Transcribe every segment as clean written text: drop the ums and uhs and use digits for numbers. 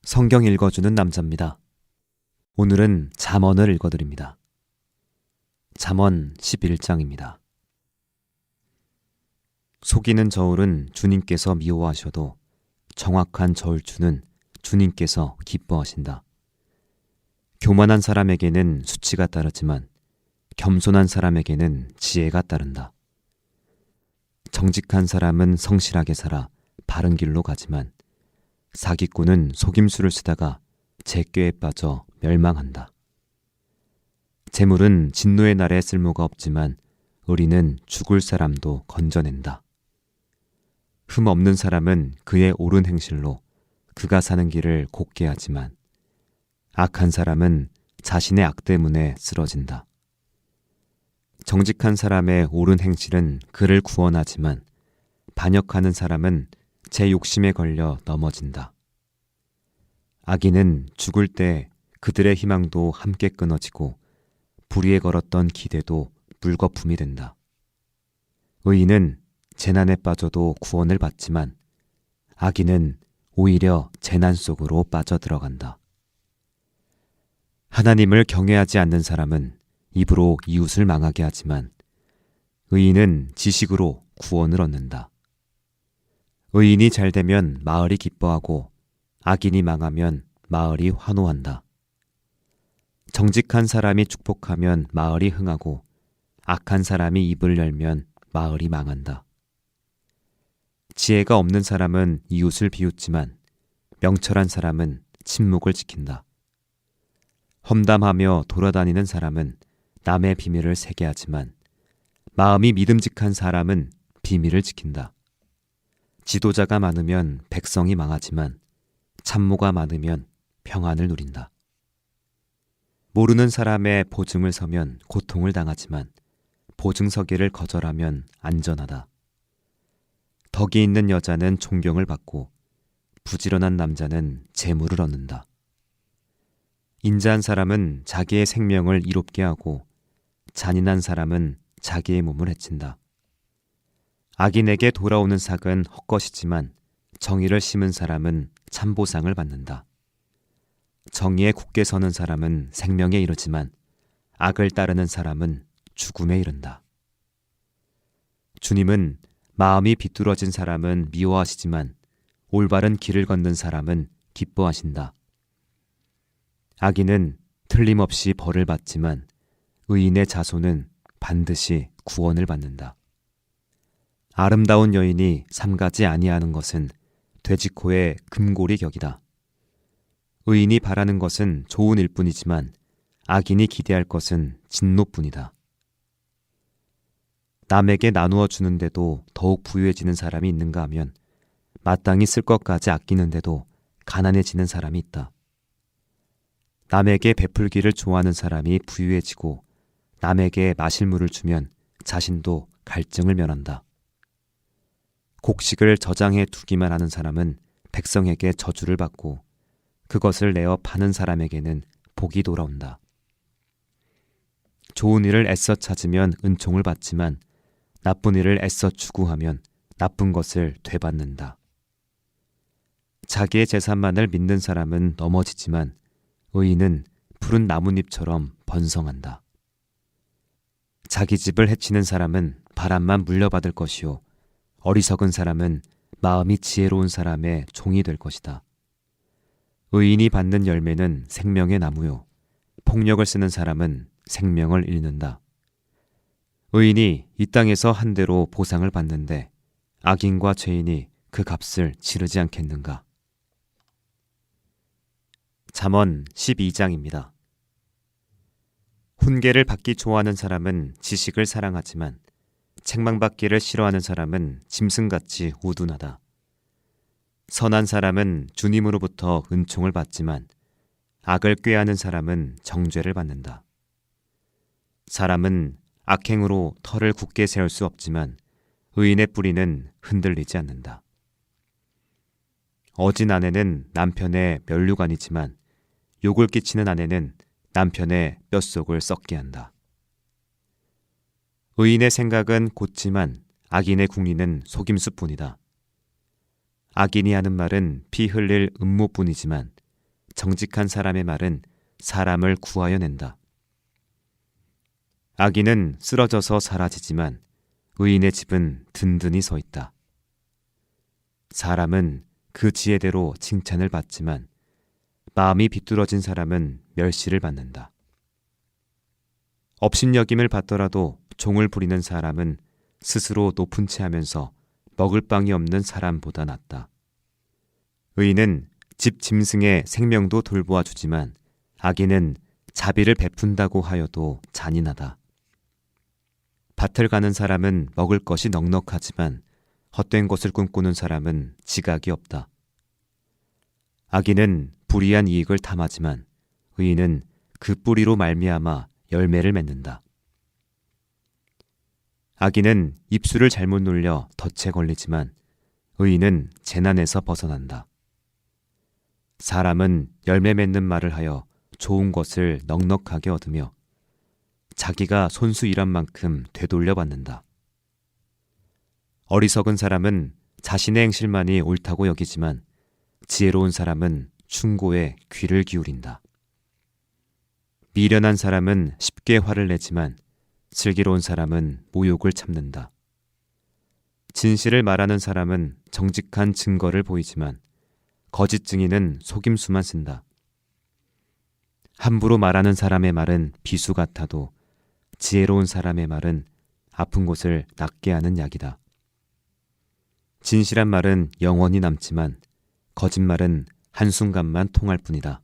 성경 읽어주는 남자입니다. 오늘은 잠언을 읽어드립니다. 잠언 11장입니다. 속이는 저울은 주님께서 미워하셔도 정확한 저울추는 주님께서 기뻐하신다. 교만한 사람에게는 수치가 따르지만 겸손한 사람에게는 지혜가 따른다. 정직한 사람은 성실하게 살아 바른 길로 가지만 사기꾼은 속임수를 쓰다가 재꾀에 빠져 멸망한다. 재물은 진노의 날에 쓸모가 없지만 의리는 죽을 사람도 건져낸다. 흠 없는 사람은 그의 옳은 행실로 그가 사는 길을 곱게 하지만 악한 사람은 자신의 악 때문에 쓰러진다. 정직한 사람의 옳은 행실은 그를 구원하지만 반역하는 사람은 제 욕심에 걸려 넘어진다. 악인은 죽을 때 그들의 희망도 함께 끊어지고 불의에 걸었던 기대도 물거품이 된다. 의인은 재난에 빠져도 구원을 받지만 악인은 오히려 재난 속으로 빠져들어간다. 하나님을 경외하지 않는 사람은 입으로 이웃을 망하게 하지만 의인은 지식으로 구원을 얻는다. 의인이 잘되면 마을이 기뻐하고 악인이 망하면 마을이 환호한다. 정직한 사람이 축복하면 마을이 흥하고 악한 사람이 입을 열면 마을이 망한다. 지혜가 없는 사람은 이웃을 비웃지만 명철한 사람은 침묵을 지킨다. 험담하며 돌아다니는 사람은 남의 비밀을 새게 하지만 마음이 믿음직한 사람은 비밀을 지킨다. 지도자가 많으면 백성이 망하지만 참모가 많으면 평안을 누린다. 모르는 사람의 보증을 서면 고통을 당하지만 보증 서기를 거절하면 안전하다. 덕이 있는 여자는 존경을 받고 부지런한 남자는 재물을 얻는다. 인자한 사람은 자기의 생명을 이롭게 하고 잔인한 사람은 자기의 몸을 해친다. 악인에게 돌아오는 삭은 헛것이지만 정의를 심은 사람은 참보상을 받는다. 정의에 굳게 서는 사람은 생명에 이르지만 악을 따르는 사람은 죽음에 이른다. 주님은 마음이 비뚤어진 사람은 미워하시지만 올바른 길을 걷는 사람은 기뻐하신다. 악인은 틀림없이 벌을 받지만 의인의 자손은 반드시 구원을 받는다. 아름다운 여인이 삼가지 아니하는 것은 돼지코의 금고리 격이다. 의인이 바라는 것은 좋은 일뿐이지만 악인이 기대할 것은 진노뿐이다. 남에게 나누어 주는데도 더욱 부유해지는 사람이 있는가 하면 마땅히 쓸 것까지 아끼는데도 가난해지는 사람이 있다. 남에게 베풀기를 좋아하는 사람이 부유해지고 남에게 마실 물을 주면 자신도 갈증을 면한다. 곡식을 저장해 두기만 하는 사람은 백성에게 저주를 받고 그것을 내어 파는 사람에게는 복이 돌아온다. 좋은 일을 애써 찾으면 은총을 받지만 나쁜 일을 애써 추구하면 나쁜 것을 되받는다. 자기의 재산만을 믿는 사람은 넘어지지만 의인은 푸른 나뭇잎처럼 번성한다. 자기 집을 해치는 사람은 바람만 물려받을 것이요 어리석은 사람은 마음이 지혜로운 사람의 종이 될 것이다. 의인이 받는 열매는 생명의 나무요 폭력을 쓰는 사람은 생명을 잃는다. 의인이 이 땅에서 한 대로 보상을 받는데 악인과 죄인이 그 값을 치르지 않겠는가? 잠언 12장입니다. 훈계를 받기 좋아하는 사람은 지식을 사랑하지만 책망받기를 싫어하는 사람은 짐승같이 우둔하다. 선한 사람은 주님으로부터 은총을 받지만 악을 꾀하는 사람은 정죄를 받는다. 사람은 악행으로 터를 굳게 세울 수 없지만 의인의 뿌리는 흔들리지 않는다. 어진 아내는 남편의 면류관이지만 욕을 끼치는 아내는 남편의 뼛속을 썩게 한다. 의인의 생각은 곧지만 악인의 궁리는 속임수뿐이다. 악인이 하는 말은 피 흘릴 음모뿐이지만 정직한 사람의 말은 사람을 구하여 낸다. 악인은 쓰러져서 사라지지만 의인의 집은 든든히 서 있다. 사람은 그 지혜대로 칭찬을 받지만 마음이 비뚤어진 사람은 멸시를 받는다. 업신여김을 받더라도 종을 부리는 사람은 스스로 높은 채 하면서 먹을 빵이 없는 사람보다 낫다. 의인은 집 짐승의 생명도 돌보아 주지만 악인은 자비를 베푼다고 하여도 잔인하다. 밭을 가는 사람은 먹을 것이 넉넉하지만 헛된 것을 꿈꾸는 사람은 지각이 없다. 악인은 불이한 이익을 탐하지만 의인은 그 뿌리로 말미암아 열매를 맺는다. 악인은 입술을 잘못 놀려 덫에 걸리지만 의인은 재난에서 벗어난다. 사람은 열매 맺는 말을 하여 좋은 것을 넉넉하게 얻으며 자기가 손수 일한 만큼 되돌려 받는다. 어리석은 사람은 자신의 행실만이 옳다고 여기지만 지혜로운 사람은 충고에 귀를 기울인다. 미련한 사람은 쉽게 화를 내지만 슬기로운 사람은 모욕을 참는다. 진실을 말하는 사람은 정직한 증거를 보이지만 거짓 증인은 속임수만 쓴다. 함부로 말하는 사람의 말은 비수 같아도 지혜로운 사람의 말은 아픈 곳을 낫게 하는 약이다. 진실한 말은 영원히 남지만 거짓말은 한순간만 통할 뿐이다.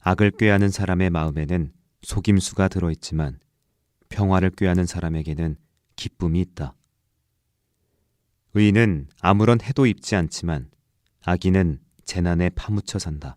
악을 꾀하는 사람의 마음에는 속임수가 들어있지만 평화를 꾀하는 사람에게는 기쁨이 있다. 의인은 아무런 해도 입지 않지만 악인은 재난에 파묻혀 산다.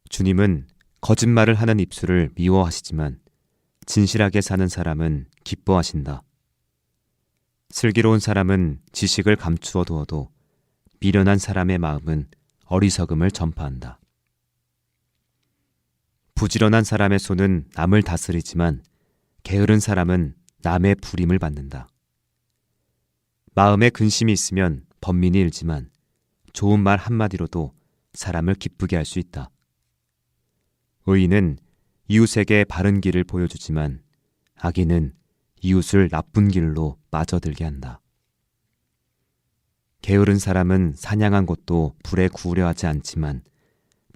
주님은 거짓말을 하는 입술을 미워하시지만 진실하게 사는 사람은 기뻐하신다. 슬기로운 사람은 지식을 감추어 두어도 미련한 사람의 마음은 어리석음을 전파한다. 부지런한 사람의 손은 남을 다스리지만 게으른 사람은 남의 부림을 받는다. 마음에 근심이 있으면 번민이 일지만 좋은 말 한마디로도 사람을 기쁘게 할 수 있다. 의인은 이웃에게 바른 길을 보여주지만 악인은 이웃을 나쁜 길로 빠져들게 한다. 게으른 사람은 사냥한 것도 불에 구우려 하지 않지만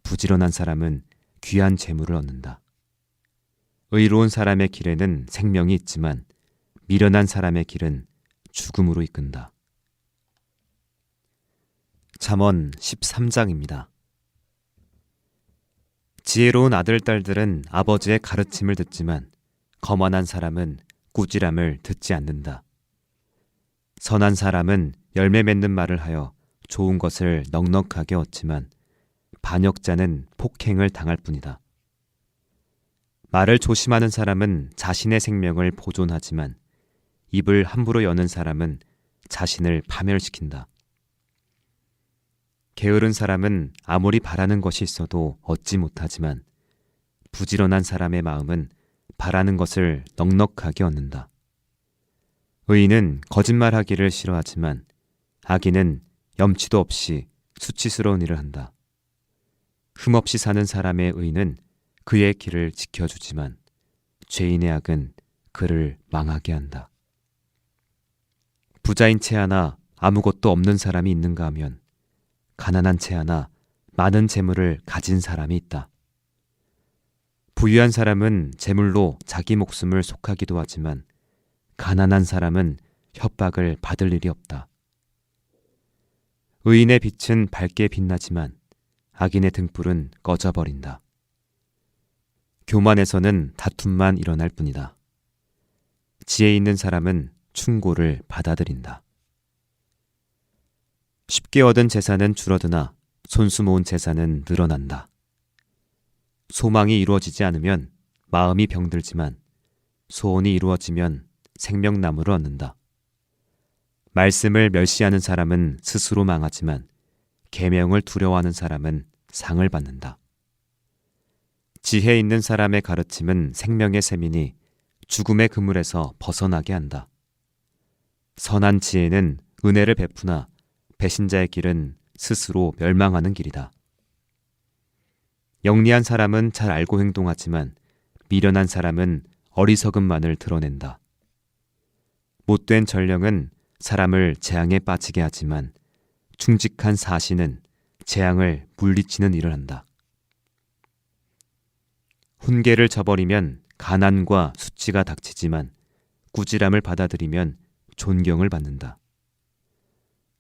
부지런한 사람은 귀한 재물을 얻는다. 의로운 사람의 길에는 생명이 있지만 미련한 사람의 길은 죽음으로 이끈다. 잠언 13장입니다. 지혜로운 아들, 딸들은 아버지의 가르침을 듣지만 거만한 사람은 꾸지람을 듣지 않는다. 선한 사람은 열매 맺는 말을 하여 좋은 것을 넉넉하게 얻지만 반역자는 폭행을 당할 뿐이다. 말을 조심하는 사람은 자신의 생명을 보존하지만 입을 함부로 여는 사람은 자신을 파멸시킨다. 게으른 사람은 아무리 바라는 것이 있어도 얻지 못하지만 부지런한 사람의 마음은 바라는 것을 넉넉하게 얻는다. 의인은 거짓말하기를 싫어하지만 악인은 염치도 없이 수치스러운 일을 한다. 흠없이 사는 사람의 의는 그의 길을 지켜주지만 죄인의 악은 그를 망하게 한다. 부자인 채 하나 아무것도 없는 사람이 있는가 하면 가난한 채 하나 많은 재물을 가진 사람이 있다. 부유한 사람은 재물로 자기 목숨을 속하기도 하지만 가난한 사람은 협박을 받을 일이 없다. 의인의 빛은 밝게 빛나지만 악인의 등불은 꺼져버린다. 교만에서는 다툼만 일어날 뿐이다. 지혜 있는 사람은 충고를 받아들인다. 쉽게 얻은 재산은 줄어드나 손수 모은 재산은 늘어난다. 소망이 이루어지지 않으면 마음이 병들지만 소원이 이루어지면 생명나무를 얻는다. 말씀을 멸시하는 사람은 스스로 망하지만 계명을 두려워하는 사람은 상을 받는다. 지혜 있는 사람의 가르침은 생명의 샘이니 죽음의 그물에서 벗어나게 한다. 선한 지혜는 은혜를 베푸나 배신자의 길은 스스로 멸망하는 길이다. 영리한 사람은 잘 알고 행동하지만 미련한 사람은 어리석음만을 드러낸다. 못된 전령은 사람을 재앙에 빠지게 하지만 충직한 사신은 재앙을 물리치는 일을 한다. 훈계를 저버리면 가난과 수치가 닥치지만 꾸지람을 받아들이면 존경을 받는다.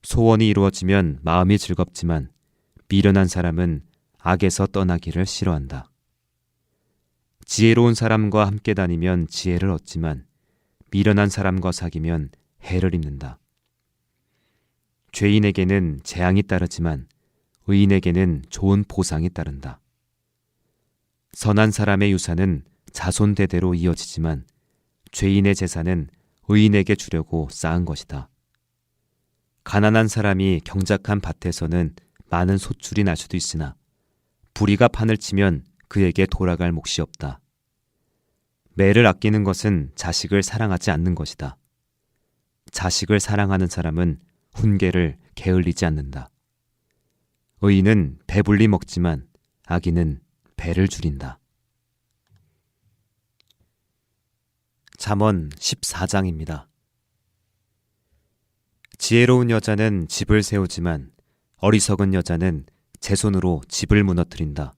소원이 이루어지면 마음이 즐겁지만 미련한 사람은 악에서 떠나기를 싫어한다. 지혜로운 사람과 함께 다니면 지혜를 얻지만 미련한 사람과 사귀면 해를 입는다. 죄인에게는 재앙이 따르지만 의인에게는 좋은 보상이 따른다. 선한 사람의 유산은 자손 대대로 이어지지만 죄인의 재산은 의인에게 주려고 쌓은 것이다. 가난한 사람이 경작한 밭에서는 많은 소출이 날 수도 있으나 불의가 판을 치면 그에게 돌아갈 몫이 없다. 매를 아끼는 것은 자식을 사랑하지 않는 것이다. 자식을 사랑하는 사람은 훈계를 게을리지 않는다. 의인은 배불리 먹지만 악인은 배를 줄인다. 잠언 14장입니다. 지혜로운 여자는 집을 세우지만 어리석은 여자는 제 손으로 집을 무너뜨린다.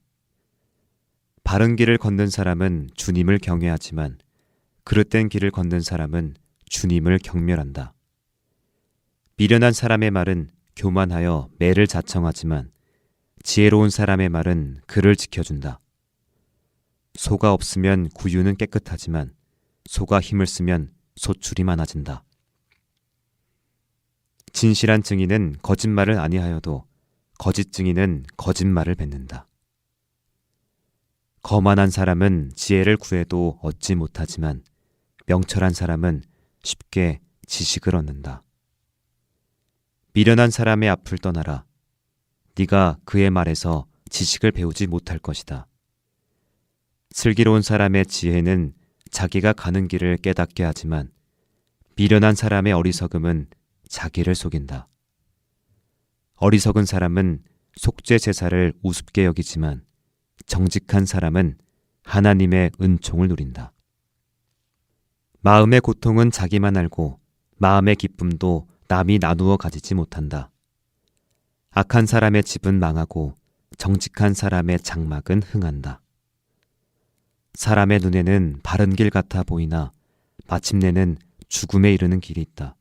바른 길을 걷는 사람은 주님을 경외하지만 그릇된 길을 걷는 사람은 주님을 경멸한다. 미련한 사람의 말은 교만하여 매를 자청하지만 지혜로운 사람의 말은 그를 지켜준다. 소가 없으면 구유는 깨끗하지만 소가 힘을 쓰면 소출이 많아진다. 진실한 증인은 거짓말을 아니하여도 거짓 증인은 거짓말을 뱉는다. 거만한 사람은 지혜를 구해도 얻지 못하지만 명철한 사람은 쉽게 지식을 얻는다. 미련한 사람의 앞을 떠나라. 네가 그의 말에서 지식을 배우지 못할 것이다. 슬기로운 사람의 지혜는 자기가 가는 길을 깨닫게 하지만 미련한 사람의 어리석음은 자기를 속인다. 어리석은 사람은 속죄 제사를 우습게 여기지만 정직한 사람은 하나님의 은총을 누린다. 마음의 고통은 자기만 알고 마음의 기쁨도 남이 나누어 가지지 못한다. 악한 사람의 집은 망하고 정직한 사람의 장막은 흥한다. 사람의 눈에는 바른 길 같아 보이나 마침내는 죽음에 이르는 길이 있다.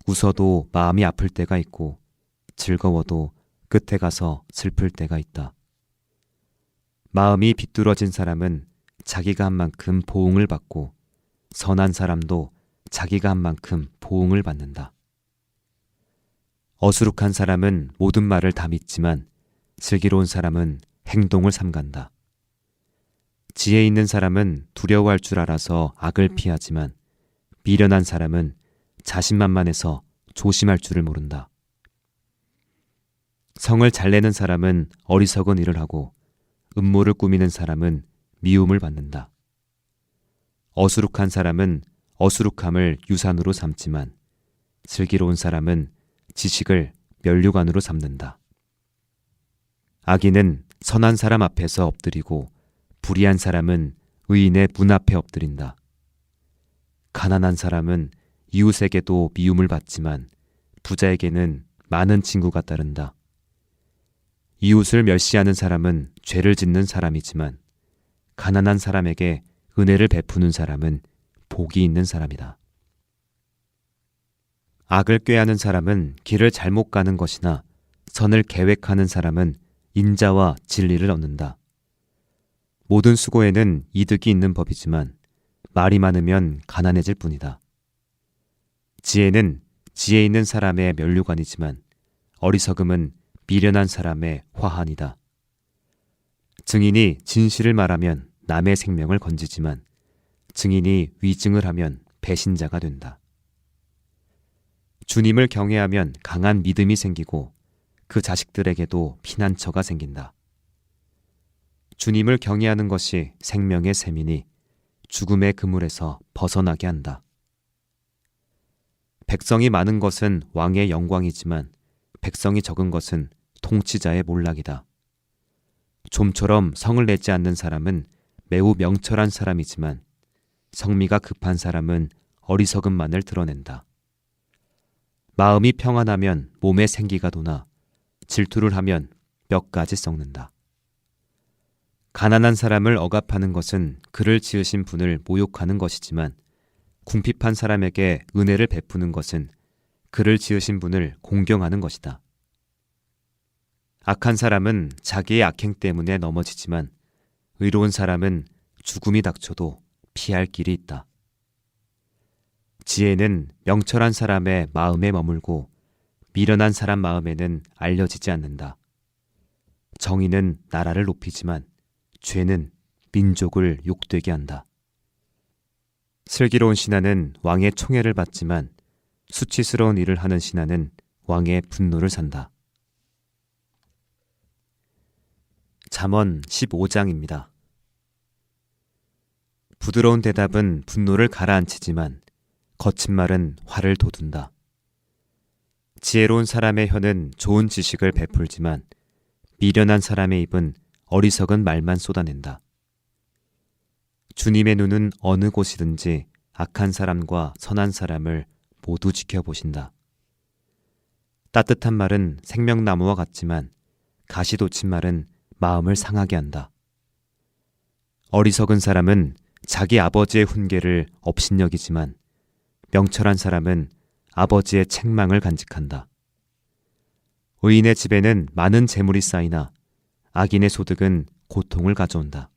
웃어도 마음이 아플 때가 있고 즐거워도 끝에 가서 슬플 때가 있다. 마음이 비뚤어진 사람은 자기가 한 만큼 보응을 받고 선한 사람도 자기가 한 만큼 보응을 받는다. 어수룩한 사람은 모든 말을 다 믿지만 슬기로운 사람은 행동을 삼간다. 지혜 있는 사람은 두려워할 줄 알아서 악을 피하지만 미련한 사람은 자신만만해서 조심할 줄을 모른다. 성을 잘 내는 사람은 어리석은 일을 하고 음모를 꾸미는 사람은 미움을 받는다. 어수룩한 사람은 어수룩함을 유산으로 삼지만 슬기로운 사람은 지식을 면류관으로 삼는다. 악인은 선한 사람 앞에서 엎드리고 불의한 사람은 의인의 문 앞에 엎드린다. 가난한 사람은 이웃에게도 미움을 받지만 부자에게는 많은 친구가 따른다. 이웃을 멸시하는 사람은 죄를 짓는 사람이지만 가난한 사람에게 은혜를 베푸는 사람은 복이 있는 사람이다. 악을 꾀하는 사람은 길을 잘못 가는 것이나 선을 계획하는 사람은 인자와 진리를 얻는다. 모든 수고에는 이득이 있는 법이지만 말이 많으면 가난해질 뿐이다. 지혜는 지혜 있는 사람의 면류관이지만 어리석음은 미련한 사람의 화환이다. 증인이 진실을 말하면 남의 생명을 건지지만 증인이 위증을 하면 배신자가 된다. 주님을 경외하면 강한 믿음이 생기고 그 자식들에게도 피난처가 생긴다. 주님을 경외하는 것이 생명의 셈이니 죽음의 그물에서 벗어나게 한다. 백성이 많은 것은 왕의 영광이지만 백성이 적은 것은 통치자의 몰락이다. 좀처럼 성을 내지 않는 사람은 매우 명철한 사람이지만 성미가 급한 사람은 어리석음만을 드러낸다. 마음이 평안하면 몸에 생기가 도나 질투를 하면 뼈까지 썩는다. 가난한 사람을 억압하는 것은 그를 지으신 분을 모욕하는 것이지만 궁핍한 사람에게 은혜를 베푸는 것은 그를 지으신 분을 공경하는 것이다. 악한 사람은 자기의 악행 때문에 넘어지지만 의로운 사람은 죽음이 닥쳐도 피할 길이 있다. 지혜는 명철한 사람의 마음에 머물고 미련한 사람 마음에는 알려지지 않는다. 정의는 나라를 높이지만 죄는 민족을 욕되게 한다. 슬기로운 신하는 왕의 총애를 받지만 수치스러운 일을 하는 신하는 왕의 분노를 산다. 잠언 15장입니다. 부드러운 대답은 분노를 가라앉히지만 거친 말은 화를 돋운다. 지혜로운 사람의 혀는 좋은 지식을 베풀지만 미련한 사람의 입은 어리석은 말만 쏟아낸다. 주님의 눈은 어느 곳이든지 악한 사람과 선한 사람을 모두 지켜보신다. 따뜻한 말은 생명나무와 같지만 가시 돋친 말은 마음을 상하게 한다. 어리석은 사람은 자기 아버지의 훈계를 업신여기지만 명철한 사람은 아버지의 책망을 간직한다. 의인의 집에는 많은 재물이 쌓이나 악인의 소득은 고통을 가져온다.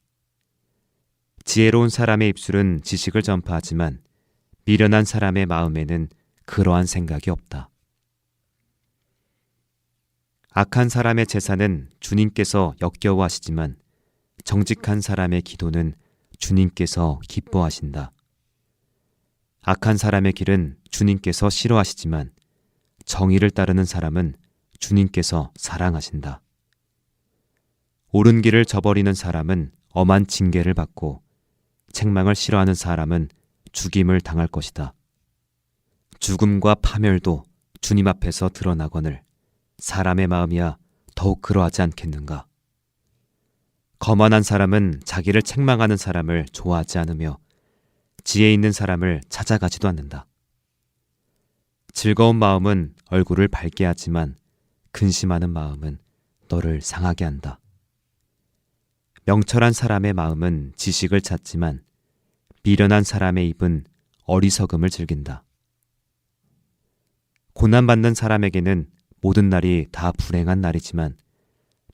지혜로운 사람의 입술은 지식을 전파하지만 미련한 사람의 마음에는 그러한 생각이 없다. 악한 사람의 제사는 주님께서 역겨워하시지만 정직한 사람의 기도는 주님께서 기뻐하신다. 악한 사람의 길은 주님께서 싫어하시지만 정의를 따르는 사람은 주님께서 사랑하신다. 옳은 길을 저버리는 사람은 엄한 징계를 받고 책망을 싫어하는 사람은 죽임을 당할 것이다. 죽음과 파멸도 주님 앞에서 드러나거늘 사람의 마음이야 더욱 그러하지 않겠는가. 거만한 사람은 자기를 책망하는 사람을 좋아하지 않으며 지혜 있는 사람을 찾아가지도 않는다. 즐거운 마음은 얼굴을 밝게 하지만 근심하는 마음은 너를 상하게 한다. 명철한 사람의 마음은 지식을 찾지만 미련한 사람의 입은 어리석음을 즐긴다. 고난받는 사람에게는 모든 날이 다 불행한 날이지만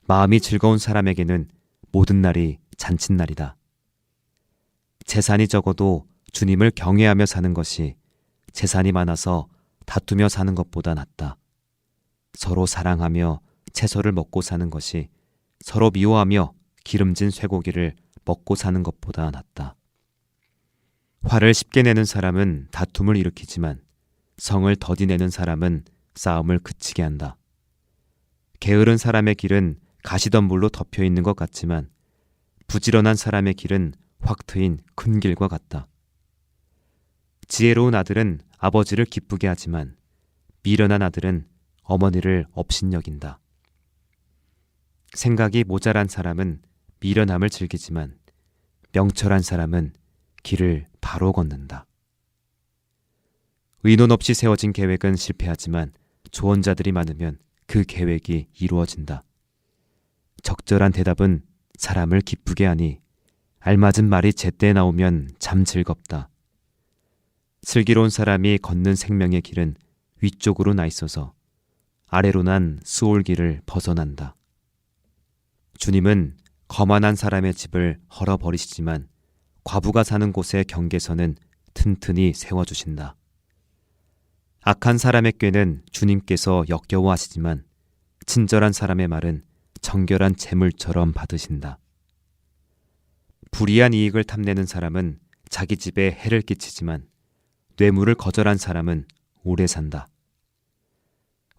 마음이 즐거운 사람에게는 모든 날이 잔칫날이다. 재산이 적어도 주님을 경외하며 사는 것이 재산이 많아서 다투며 사는 것보다 낫다. 서로 사랑하며 채소를 먹고 사는 것이 서로 미워하며 기름진 쇠고기를 먹고 사는 것보다 낫다. 화를 쉽게 내는 사람은 다툼을 일으키지만 성을 더디내는 사람은 싸움을 그치게 한다. 게으른 사람의 길은 가시덤불로 덮여 있는 것 같지만 부지런한 사람의 길은 확 트인 큰 길과 같다. 지혜로운 아들은 아버지를 기쁘게 하지만 미련한 아들은 어머니를 업신여긴다. 생각이 모자란 사람은 미련함을 즐기지만 명철한 사람은 길을 바로 걷는다. 의논 없이 세워진 계획은 실패하지만 조언자들이 많으면 그 계획이 이루어진다. 적절한 대답은 사람을 기쁘게 하니 알맞은 말이 제때 나오면 참 즐겁다. 슬기로운 사람이 걷는 생명의 길은 위쪽으로 나 있어서 아래로 난 수올길을 벗어난다. 주님은 거만한 사람의 집을 헐어버리시지만 과부가 사는 곳의 경계선은 튼튼히 세워주신다. 악한 사람의 꾀는 주님께서 역겨워하시지만 친절한 사람의 말은 정결한 재물처럼 받으신다. 불이한 이익을 탐내는 사람은 자기 집에 해를 끼치지만 뇌물을 거절한 사람은 오래 산다.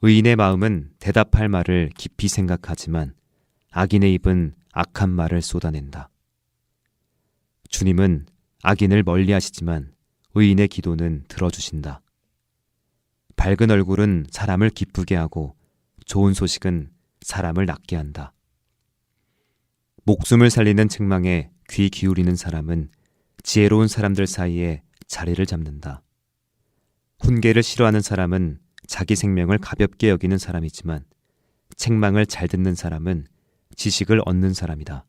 의인의 마음은 대답할 말을 깊이 생각하지만 악인의 입은 악한 말을 쏟아낸다. 주님은 악인을 멀리하시지만 의인의 기도는 들어주신다. 밝은 얼굴은 사람을 기쁘게 하고 좋은 소식은 사람을 낫게 한다. 목숨을 살리는 책망에 귀 기울이는 사람은 지혜로운 사람들 사이에 자리를 잡는다. 훈계를 싫어하는 사람은 자기 생명을 가볍게 여기는 사람이지만 책망을 잘 듣는 사람은 지식을 얻는 사람이다.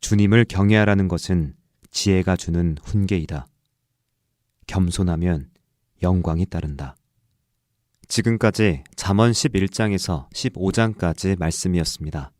주님을 경외하라는 것은 지혜가 주는 훈계이다. 겸손하면 영광이 따른다. 지금까지 잠언 11장에서 15장까지 말씀이었습니다.